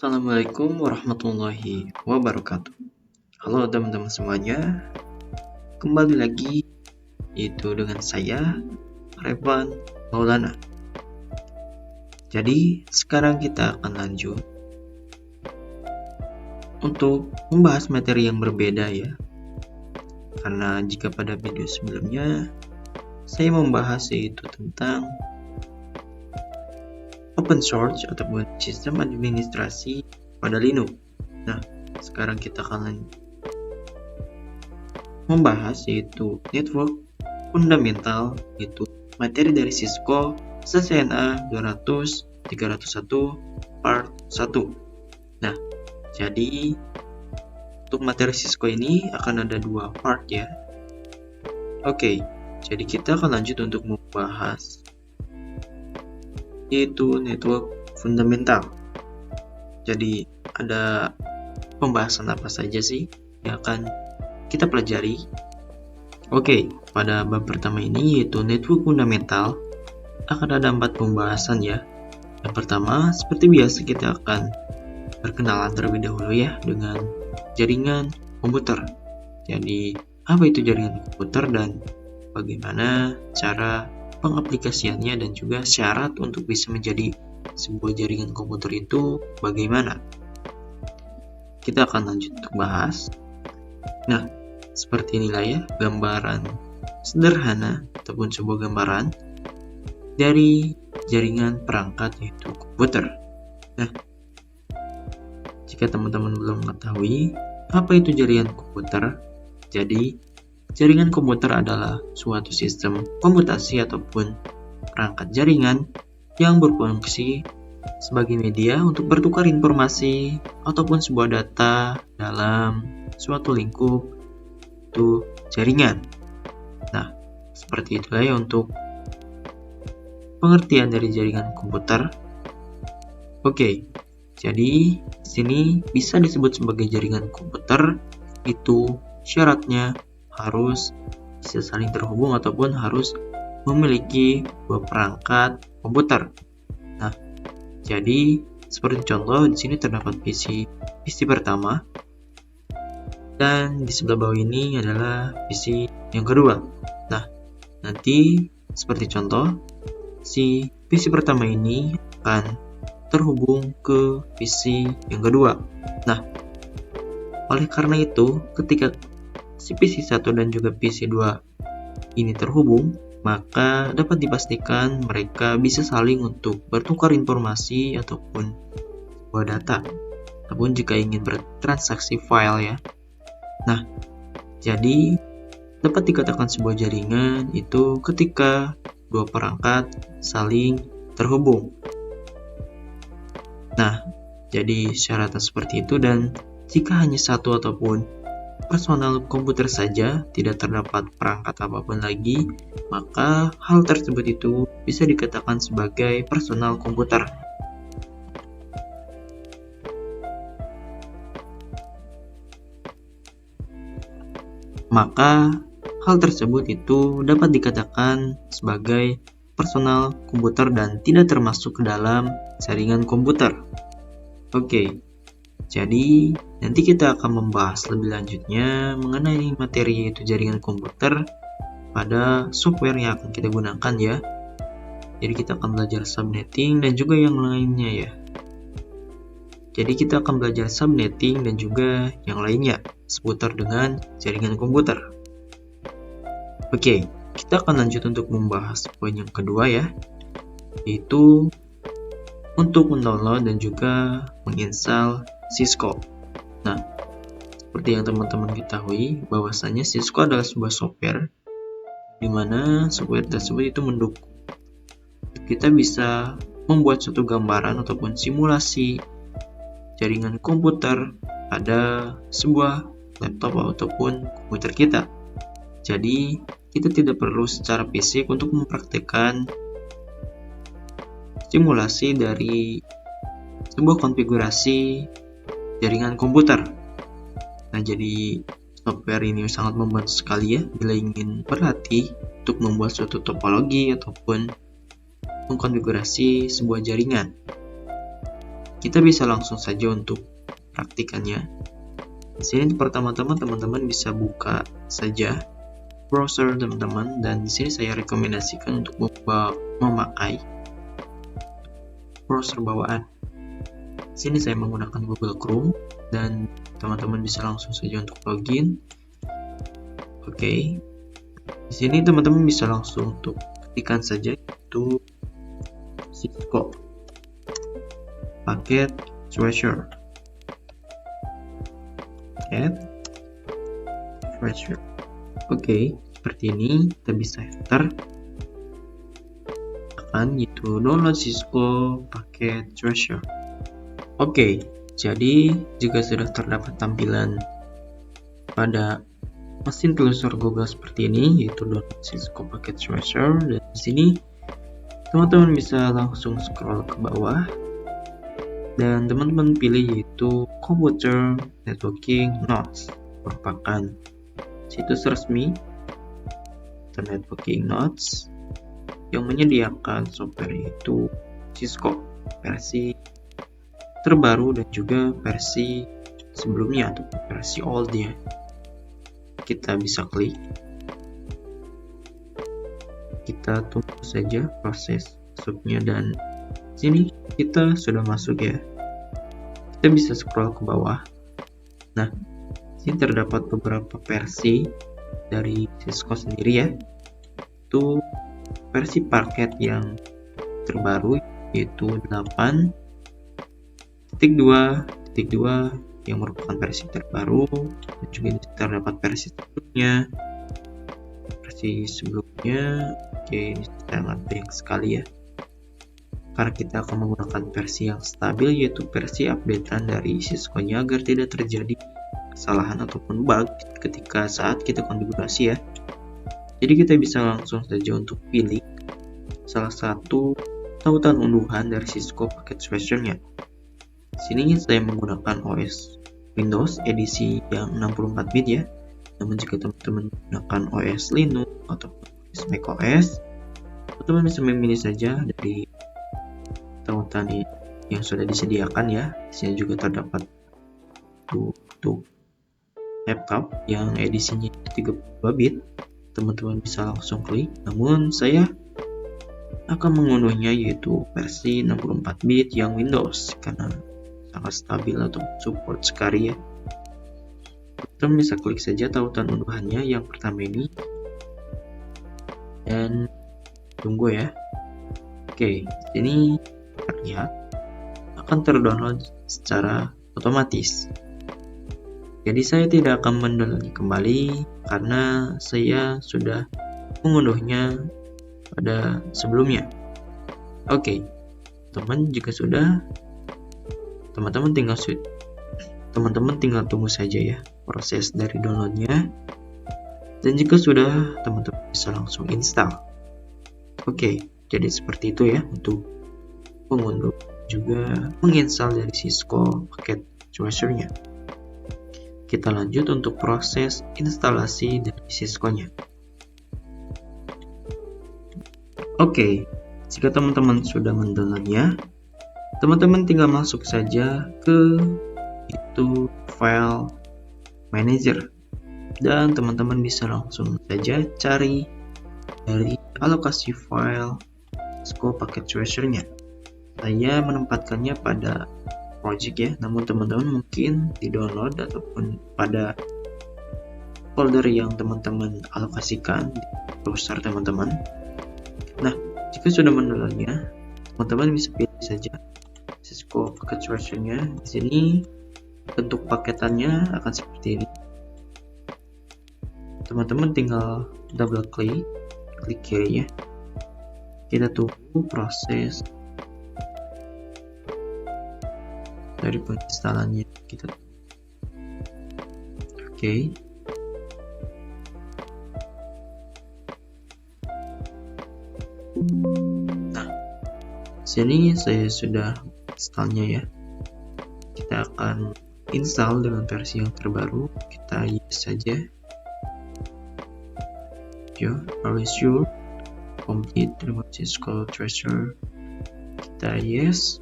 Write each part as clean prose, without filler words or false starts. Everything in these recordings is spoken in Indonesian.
Assalamualaikum warahmatullahi wabarakatuh. Halo teman-teman semuanya, kembali lagi yaitu dengan saya Revan Maulana. Jadi sekarang kita akan lanjut untuk membahas materi yang berbeda ya. Karena jika pada video sebelumnya saya membahas yaitu tentang open source ataupun sistem administrasi pada Linux. Nah, sekarang kita akan membahas yaitu network fundamental, yaitu materi dari Cisco CCNA 200/301 part 1. Nah, jadi untuk materi Cisco ini akan ada 2 part ya. Oke, jadi kita akan lanjut untuk membahas yaitu network fundamental. Jadi ada pembahasan apa saja sih yang akan kita pelajari? Oke, pada bab pertama ini yaitu network fundamental akan ada 4 pembahasan ya. Yang pertama, seperti biasa kita akan berkenalan terlebih dahulu ya dengan jaringan komputer. Jadi, apa itu jaringan komputer dan bagaimana cara pengaplikasiannya dan juga syarat untuk bisa menjadi sebuah jaringan komputer itu bagaimana? Kita akan lanjut untuk bahas. Nah, seperti inilah ya gambaran sederhana ataupun sebuah gambaran dari jaringan perangkat yaitu komputer. Nah, jika teman-teman belum mengetahui apa itu jaringan komputer, jadi jaringan komputer adalah suatu sistem komputasi ataupun perangkat jaringan yang berfungsi sebagai media untuk bertukar informasi ataupun sebuah data dalam suatu lingkup itu jaringan. Nah, seperti itulah ya untuk pengertian dari jaringan komputer. Oke, jadi di sini bisa disebut sebagai jaringan komputer itu syaratnya harus bisa saling terhubung ataupun harus memiliki 2 perangkat komputer. Nah, jadi seperti contoh di sini terdapat PC pertama dan di sebelah bawah ini adalah PC yang kedua. Nah, nanti seperti contoh si PC pertama ini akan terhubung ke PC yang kedua. Nah, oleh karena itu ketika si PC 1 dan juga PC 2 ini terhubung, maka dapat dipastikan mereka bisa saling untuk bertukar informasi ataupun sebuah data, ataupun jika ingin bertransaksi file ya. Nah, jadi dapat dikatakan sebuah jaringan itu ketika 2 perangkat saling terhubung. Nah, jadi syaratnya seperti itu, dan jika hanya satu ataupun personal komputer saja, tidak terdapat perangkat apapun lagi, maka hal tersebut itu bisa dikatakan sebagai personal komputer. Maka hal tersebut itu dapat dikatakan sebagai personal komputer dan tidak termasuk ke dalam jaringan komputer. Oke. Jadi, nanti kita akan membahas lebih lanjutnya mengenai materi yaitu jaringan komputer pada software yang akan kita gunakan ya. Jadi kita akan belajar subnetting dan juga yang lainnya ya. Jadi kita akan belajar subnetting dan juga yang lainnya seputar dengan jaringan komputer. Oke, kita akan lanjut untuk membahas poin yang kedua ya, yaitu untuk mendownload dan juga menginstal Cisco. Nah, seperti yang teman-teman ketahui bahwasanya Cisco adalah sebuah software di mana software tersebut itu mendukung kita bisa membuat suatu gambaran ataupun simulasi jaringan komputer pada sebuah laptop ataupun komputer kita. Jadi, kita tidak perlu secara fisik untuk mempraktikkan simulasi dari sebuah konfigurasi jaringan komputer. Nah, jadi software ini sangat membantu sekali ya bila ingin berlatih untuk membuat suatu topologi ataupun mengkonfigurasi sebuah jaringan. kita bisa langsung saja untuk praktikannya. Di sini pertama-tama teman-teman bisa buka saja browser teman-teman, dan di sini saya rekomendasikan untuk memakai browser bawaan. Di sini saya menggunakan Google Chrome dan teman-teman bisa langsung saja untuk login. Oke. Di sini teman-teman bisa langsung untuk ketikkan saja itu Cisco paket Treasure. Oke, seperti ini kita bisa enter akan itu download Cisco paket Treasure. Oke, jadi jika sudah terdapat tampilan pada mesin telusur Google seperti ini, yaitu download Cisco paket Treasure, dan di sini teman-teman bisa langsung scroll ke bawah dan teman-teman pilih yaitu Computer Networking Notes, merupakan situs resmi Networking Notes yang menyediakan software yaitu Cisco versi terbaru dan juga versi sebelumnya atau versi old ya. Kita bisa klik, kita tunggu saja proses masuknya, dan sini kita sudah masuk ya. Kita bisa scroll ke bawah. Nah, sini terdapat beberapa versi dari Cisco sendiri ya. Itu versi paket yang terbaru yaitu 8.2.2 yang merupakan versi terbaru, dan juga terdapat versi sebelumnya. Oke, ini sangat banyak sekali ya, karena kita akan menggunakan versi yang stabil, yaitu versi updatean dari Cisco-nya agar tidak terjadi kesalahan ataupun bug ketika saat kita konfigurasi ya. Jadi kita bisa langsung saja untuk pilih salah satu tautan unduhan dari Cisco paket Treasure-nya. Sini saya menggunakan OS Windows edisi yang 64 bit ya. Namun jika teman-teman menggunakan OS Linux atau OS macOS, teman-teman bisa memilih saja dari tautan yang sudah disediakan ya. Di sini juga terdapat untuk laptop yang edisinya 32 bit. Teman-teman bisa langsung klik. Namun saya akan mengunduhnya yaitu versi 64 bit yang Windows karena sangat stabil atau support sekali ya. Teman bisa klik saja tautan unduhannya yang pertama ini dan tunggu ya. Oke, ini terlihat akan terdownload secara otomatis. Jadi saya tidak akan mendownloadnya kembali karena saya sudah mengunduhnya pada sebelumnya. Oke, teman jika sudah, teman-teman tinggal tunggu saja ya proses dari downloadnya, dan jika sudah teman-teman bisa langsung install. Oke, jadi seperti itu ya untuk mengunduh juga menginstal dari Cisco paket Treasure-nya. Kita lanjut untuk proses instalasi dari Cisco-nya. Oke, jika teman-teman sudah mendownloadnya, teman-teman tinggal masuk saja ke itu file manager, dan teman-teman bisa langsung saja cari dari alokasi file Cisco paket Treasure-nya. Saya menempatkannya pada project ya, namun teman-teman mungkin di download ataupun pada folder yang teman-teman alokasikan di browser teman-teman. Nah, jika sudah mendownloadnya, teman-teman bisa pilih saja Cisco paket Treasure-nya. Di sini bentuk paketannya akan seperti ini. Teman-teman tinggal double klik kirinya. Kita tunggu proses dari penginstalannya. Oke. Nah, sini saya sudah installnya ya. Kita akan install dengan versi yang terbaru. Kita yes saja. Are you sure? Complete remote Cisco Treasure. Kita yes.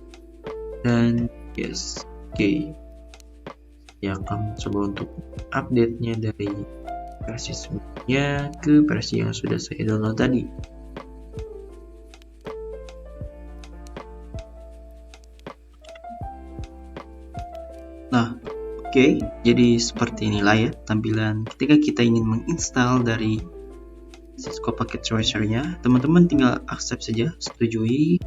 Dan Yes. Oke. Ya, akan coba untuk update-nya dari versi sebelumnya ke versi yang sudah saya download tadi. Nah, oke, jadi seperti inilah ya tampilan ketika kita ingin menginstal dari Cisco Packet Tracer-nya. Teman-teman tinggal accept saja, setujui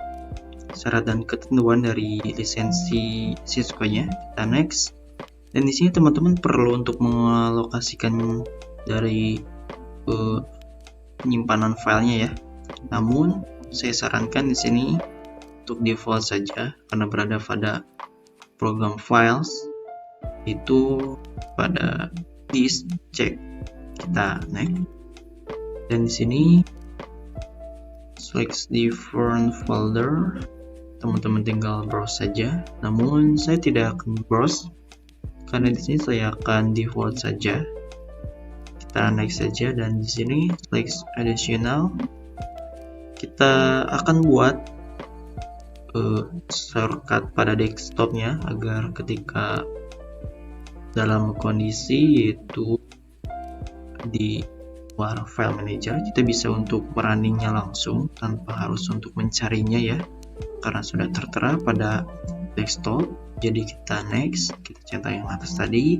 syarat dan ketentuan dari lisensi Cisco-nya. Kita next. Dan di sini teman-teman perlu untuk mengalokasikan dari penyimpanan filenya ya. Namun saya sarankan di sini untuk default saja karena berada pada program files itu pada disk check. Kita next. Dan di sini select different folder. Teman-teman tinggal browse saja. Namun saya tidak akan browse karena di sini saya akan default saja. Kita next saja dan di sini select additional. Kita akan buat shortcut pada desktopnya agar ketika dalam kondisi yaitu di luar file manager kita bisa untuk merunningnya langsung tanpa harus untuk mencarinya ya, karena sudah tertera pada desktop. Jadi kita next, kita centang yang atas tadi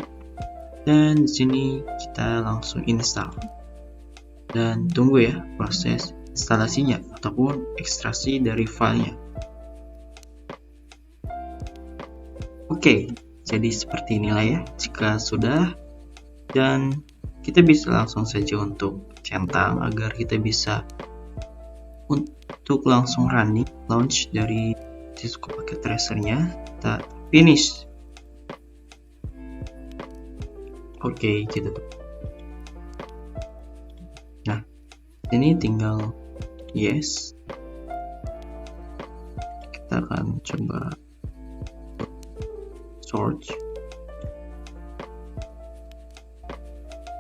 dan di sini kita langsung install dan tunggu ya proses instalasinya ataupun ekstraksi dari filenya. Oke, jadi seperti inilah ya jika sudah, dan kita bisa langsung saja untuk centang agar kita bisa untuk langsung running launch dari Cisco Packet Tracer-nya. Kita finish. Oke, kita tuh. Nah, ini tinggal yes. Kita akan coba search.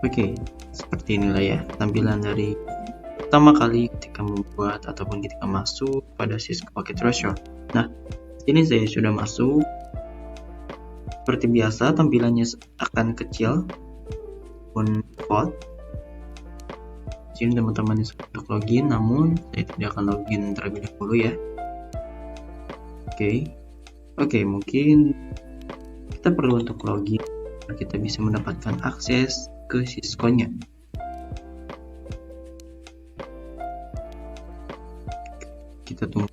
Oke, seperti inilah ya tampilan dari pertama kali ketika membuat ataupun ketika masuk pada Cisco Packet Tracer. Nah, ini saya sudah masuk. Seperti biasa tampilannya akan kecil pun default. Sini teman-teman untuk login, namun saya tidak akan login terlebih dahulu ya. Oke, mungkin kita perlu untuk login agar kita bisa mendapatkan akses ke Cisco-nya. Kita tunggu.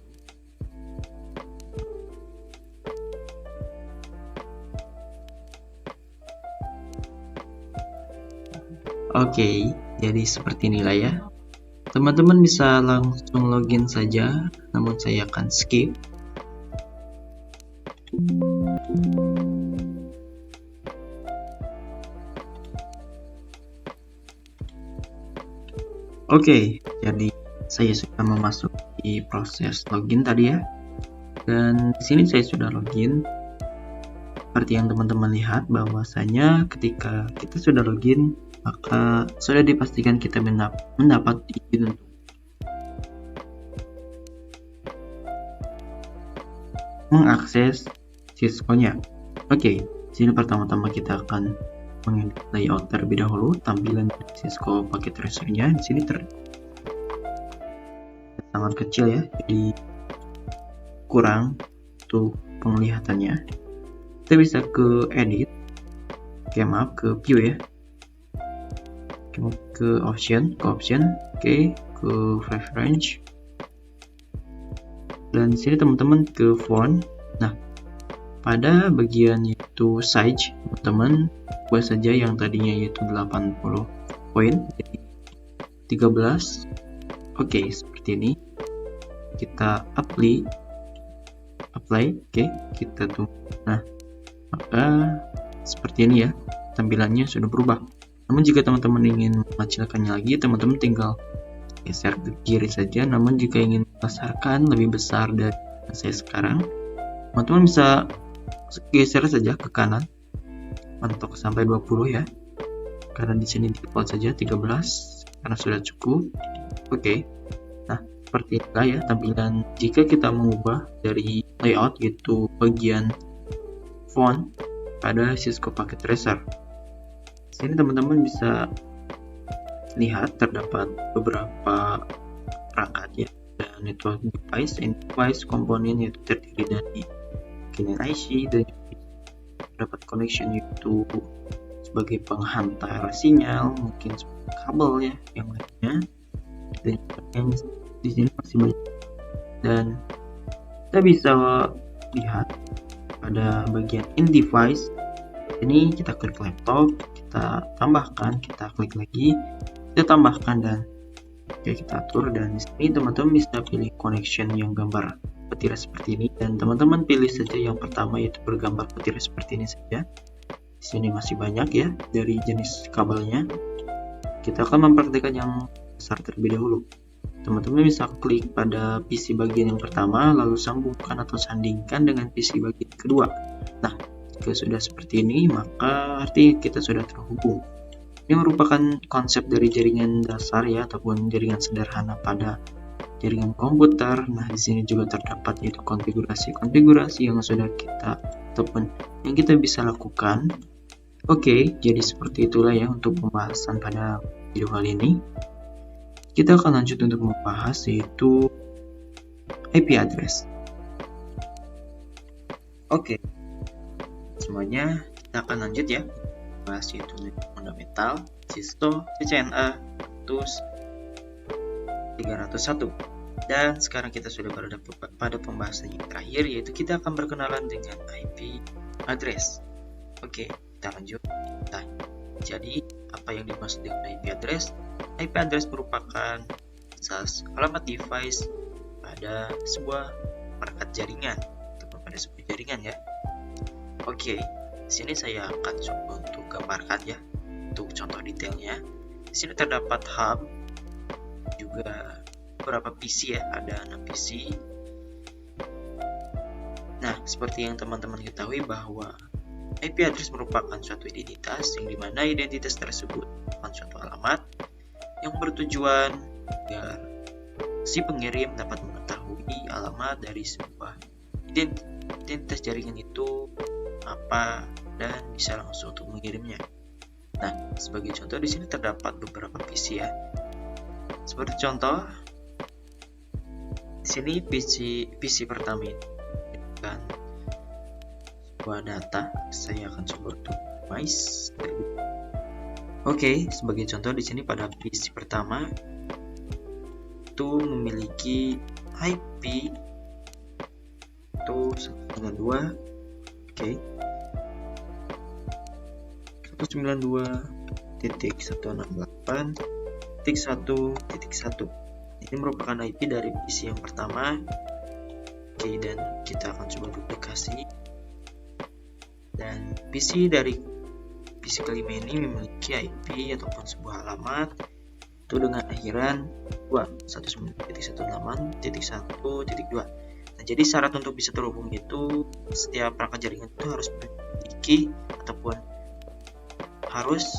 Oke, jadi seperti inilah ya. Teman-teman bisa langsung login saja, namun saya akan skip. Oke, jadi saya sudah memasuki proses login tadi ya. Dan di sini saya sudah login. Seperti yang teman-teman lihat bahwasanya ketika kita sudah login, maka sudah dipastikan kita mendapat izin untuk mengakses Cisco-nya. Oke, sini pertama-tama kita akan mengedit layout terlebih dahulu tampilan Cisco Packet Tracer-nya. Di sini sangat kecil ya, jadi kurang untuk penglihatannya. Kita bisa ke edit, ke view ya, ke option, oke, ke preference, dan di sini teman-teman ke font. Nah, pada bagian yaitu size, teman-teman buat saja yang tadinya yaitu 80 poin jadi 13. Oke, seperti ini. Kita apply. Oke, kita tunggu. Nah, maka seperti ini ya tampilannya sudah berubah. Namun jika teman-teman ingin mengecilkannya lagi, teman-teman tinggal geser ke kiri saja. Namun jika ingin membesarkan lebih besar dari saya sekarang, teman-teman bisa geser saja ke kanan mentok sampai 20 ya, karena di sini default saja 13 karena sudah cukup. Oke. Nah, seperti inilah ya tampilan jika kita mengubah dari layout yaitu bagian respon pada Cisco Packet Tracer. Sini teman-teman bisa lihat terdapat beberapa perangkat ya, dan network device and device komponen yaitu terdiri dari Kinect IC, dan terdapat connection yaitu sebagai penghantar sinyal, mungkin kabel ya yang lainnya, dan yang di sini masih banyak. Dan kita bisa lihat pada bagian in device ini, kita klik laptop, kita tambahkan, kita klik lagi, kita tambahkan, dan kita atur. Dan di sini teman-teman bisa pilih connection yang gambar petir seperti ini, dan teman-teman pilih saja yang pertama yaitu bergambar petir seperti ini saja. Di sini masih banyak ya dari jenis kabelnya. Kita akan mempraktikkan yang besar terlebih dahulu. Teman-teman bisa klik pada PC bagian yang pertama, lalu sambungkan atau sandingkan dengan PC bagian kedua. Nah, jika sudah seperti ini, maka arti kita sudah terhubung. Ini merupakan konsep dari jaringan dasar ya, ataupun jaringan sederhana pada jaringan komputer. Nah, di sini juga terdapat yaitu konfigurasi yang sudah kita ataupun yang kita bisa lakukan. Oke, jadi seperti itulah ya untuk pembahasan pada video kali ini. Kita akan lanjut untuk membahas yaitu IP address. Oke, semuanya kita akan lanjut ya bahas yaitu fundamental, Cisco, CCNA, TUS 301. Dan sekarang kita sudah berada pada pembahasan yang terakhir, yaitu kita akan berkenalan dengan IP address. Oke, kita lanjut. Nah, jadi apa yang dimaksud dengan IP address? IP address merupakan alamat device pada sebuah perangkat jaringan ataupun pada sebuah jaringan ya. Oke, di sini saya akan coba untuk gambarkan ya untuk contoh detailnya. Di sini terdapat hub, juga beberapa PC ya, ada 6 PC. Nah, seperti yang teman-teman ketahui bahwa IP address merupakan suatu identitas yang dimana identitas tersebut merupakan suatu alamat yang bertujuan agar si pengirim dapat mengetahui alamat dari sebuah identitas jaringan itu apa dan bisa langsung untuk mengirimnya. Nah, sebagai contoh di sini terdapat beberapa PC ya. Seperti contoh di sini PC pertama ini dan sebuah data. Saya akan coba untuk minimize. Oke, sebagai contoh di sini pada PC pertama itu memiliki IP itu 192. Oke. 192.168.1.1. Ini merupakan IP dari PC yang pertama. Oke, dan kita akan coba duplikasi. Dan PC kelima ini memiliki IP ataupun sebuah alamat itu dengan akhiran 192.168.1.2. Nah, jadi syarat untuk bisa terhubung itu setiap perangkat jaringan itu harus memiliki ataupun harus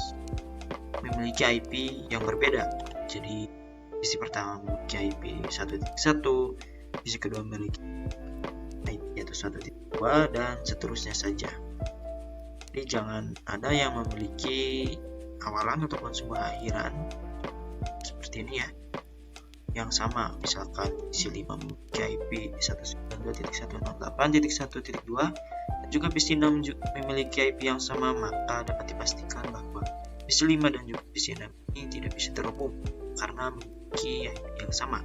memiliki IP yang berbeda. Jadi PC pertama memiliki IP 1.1, PC kedua memiliki IP yaitu 1.2, dan seterusnya saja. Jadi jangan ada yang memiliki awalan ataupun sebuah akhiran seperti ini ya, yang sama. Misalkan PC5 memiliki IP 192.168.1.2 dan juga PC6 memiliki IP yang sama, maka dapat dipastikan bahwa PC5 dan juga PC6 ini tidak bisa terhubung karena memiliki IP yang sama.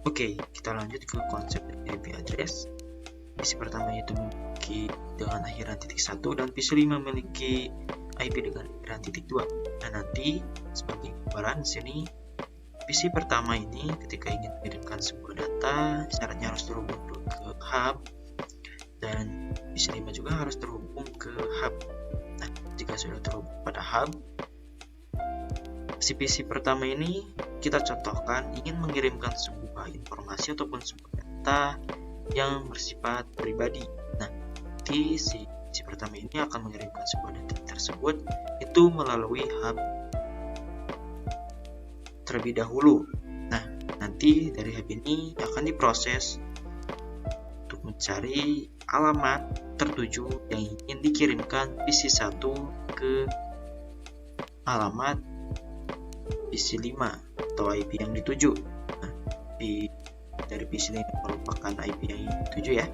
Oke, kita lanjut ke konsep IP address. PC pertama yaitu memiliki dengan akhiran .1 dan PC5 memiliki IP dengan akhiran .2. Nah, nanti sebagai gambaran di sini PC pertama ini ketika ingin mengirimkan sebuah data, syaratnya harus terhubung ke hub, dan PC5 juga harus terhubung ke hub. Nah, jika sudah terhubung pada hub, si PC pertama ini kita contohkan ingin mengirimkan sebuah informasi ataupun sebuah data yang bersifat pribadi. Nah, nanti si pertama ini akan mengirimkan sebuah data tersebut itu melalui hub terlebih dahulu. Nah, nanti dari hub ini akan diproses untuk mencari alamat tertuju yang ingin dikirimkan PC1 ke alamat PC5 atau IP yang dituju. Nah, dari PC5 merupakan IP yang dituju ya.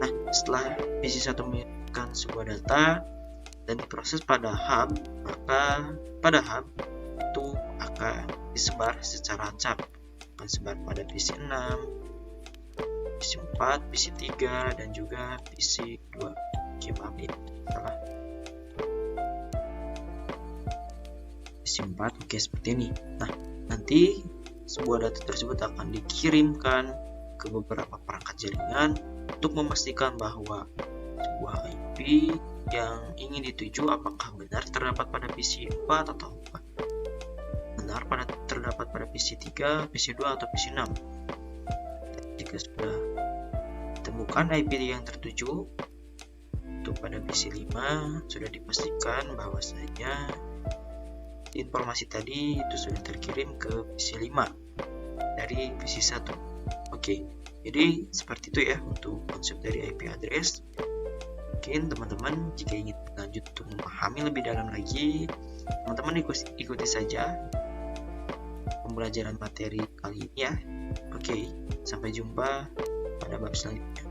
Nah, setelah PC1 mengirimkan sebuah data dan diproses pada hub, maka pada hub itu akan disebar secara acak, akan sebar pada PC6, PC4, PC3, dan juga PC2. Oke, maaf ini salah. PC4, oke, seperti ini. Nah, nanti sebuah data tersebut akan dikirimkan ke beberapa perangkat jaringan untuk memastikan bahwa sebuah IP yang ingin dituju apakah benar terdapat pada PC4 atau benar terdapat pada PC3, PC2, atau PC6. Jika sudah ditemukan IP yang tertuju untuk pada PC5, sudah dipastikan bahwasanya informasi tadi itu sudah terkirim ke PC5 dari PC1. Oke, jadi seperti itu ya untuk konsep dari IP address. Mungkin teman-teman jika ingin lanjut untuk memahami lebih dalam lagi, teman-teman ikuti saja pembelajaran materi kali ini ya. Oke, sampai jumpa pada bab selanjutnya.